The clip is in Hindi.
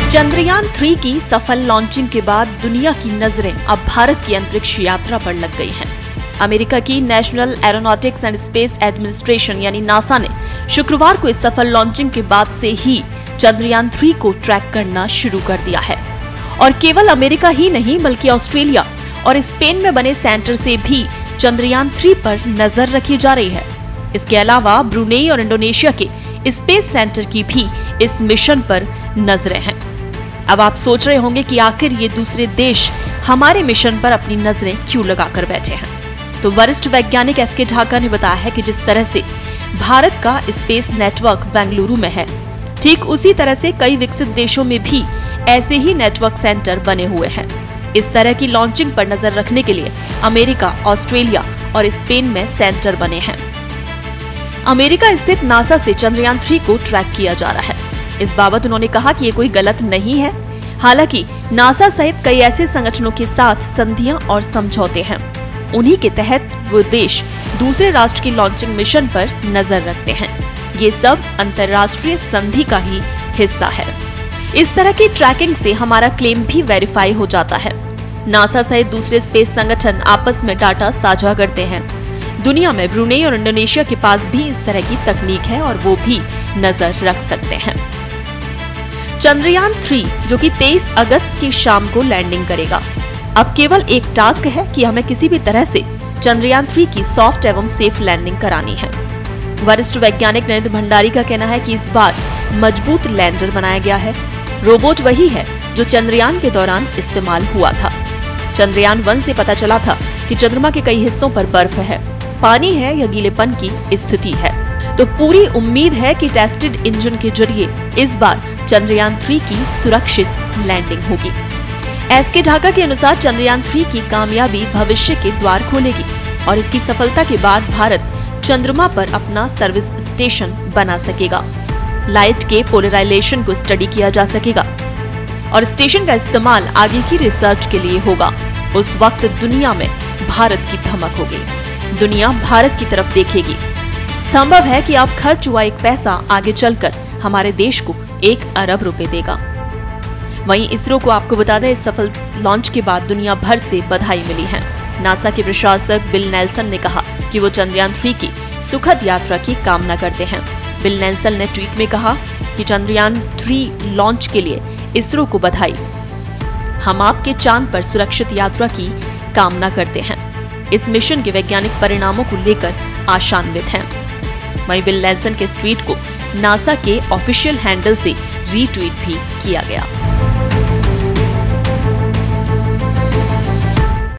चंद्रयान 3 की सफल लॉन्चिंग के बाद दुनिया की नजरें अब भारत की अंतरिक्ष यात्रा पर लग गई हैं। अमेरिका की national aeronautics and space administration यानी नासा ने शुक्रवार को इस सफल लॉन्चिंग के बाद से ही चंद्रयान 3 को ट्रैक करना शुरू कर दिया है। और केवल अमेरिका ही नहीं बल्कि ऑस्ट्रेलिया और स्पेन में बने सेंटर से भी चंद्रयान 3 पर नजर रखी जा रही है। इसके अलावा ब्रुनेई और इंडोनेशिया के स्पेस सेंटर की भी इस मिशन पर नजरें हैं। अब आप सोच रहे होंगे कि आखिर ये दूसरे देश हमारे मिशन पर अपनी नजरें क्यों लगाकर बैठे हैं। तो वरिष्ठ वैज्ञानिक एसके ढाका ने बताया है कि जिस तरह से भारत का स्पेस नेटवर्क बेंगलुरु में है, ठीक उसी तरह से कई विकसित देशों में भी ऐसे ही नेटवर्क सेंटर बने हुए हैं। इस तरह की लॉन्चिंग पर नजर रखने के लिए अमेरिका, ऑस्ट्रेलिया और स्पेन में सेंटर बने हैं। अमेरिका स्थित नासा से चंद्रयान 3 को ट्रैक किया जा रहा है। इस बाबत उन्होंने कहा कि ये कोई गलत नहीं है। हालांकि नासा सहित कई ऐसे संगठनों के साथ संधियां और समझौते हैं। उन्हीं के तहत वो देश दूसरे राष्ट्र की लॉन्चिंग मिशन पर नजर रखते हैं। ये सब अंतर्राष्ट्रीय संधि का ही हिस्सा है। इस तरह की ट्रैकिंग से हमारा क्लेम भी वेरीफाई हो जाता है। नासा सहित दूसरे स्पेस संगठन आपस में डाटा साझा करते हैं। दुनिया में ब्रुनेई और इंडोनेशिया के पास भी इस तरह की तकनीक है और वो भी नजर रख सकते हैं। चंद्रयान 3 जो कि 23 अगस्त की शाम को लैंडिंग करेगा। अब केवल एक टास्क है कि हमें किसी भी तरह से चंद्रयान 3 की सॉफ्ट एवं सेफ लैंडिंग करानी है। वरिष्ठ वैज्ञानिक नरेंद्र भंडारी का कहना है कि इस बार मजबूत लैंडर बनाया गया है। रोबोट वही है जो चंद्रयान के दौरान इस्तेमाल हुआ था। चंद्रयान 1 से पता चला था कि चंद्रमा के कई हिस्सों पर बर्फ है, पानी है या गीलेपन की स्थिति है। तो पूरी उम्मीद है कि टेस्टेड इंजन के जरिए इस बार चंद्रयान 3 की सुरक्षित लैंडिंग होगी। एसके ढाका के अनुसार चंद्रयान 3 की कामयाबी भविष्य के द्वार खोलेगी और इसकी सफलता के बाद भारत चंद्रमा पर अपना सर्विस स्टेशन बना सकेगा। लाइट के पोलराइजेशन को स्टडी किया जा सकेगा और स्टेशन का इस्तेमाल आगे की रिसर्च के लिए होगा। उस वक्त दुनिया में भारत की धमक होगी, दुनिया भारत की तरफ देखेगी। संभव है कि आप खर्च हुआ एक पैसा आगे चलकर हमारे देश को 1 अरब रुपए देगा। वहीं इसरो को आपको बता दें, इस सफल लॉन्च के बाद दुनिया भर से बधाई मिली है। नासा के प्रशासक बिल नेल्सन ने कहा कि वो चंद्रयान 3 की सुखद यात्रा की कामना करते हैं। बिल नेल्सन ने ट्वीट में कहा कि चंद्रयान 3 लॉन्च के लिए इसरो को बधाई। हम आपके चांद पर सुरक्षित यात्रा की कामना करते हैं। इस मिशन के वैज्ञानिक परिणामों को लेकर आशान्वित हैं। वहीं बिल नेल्सन के इस ट्वीट को नासा के ऑफिशियल हैंडल से रीट्वीट भी किया गया।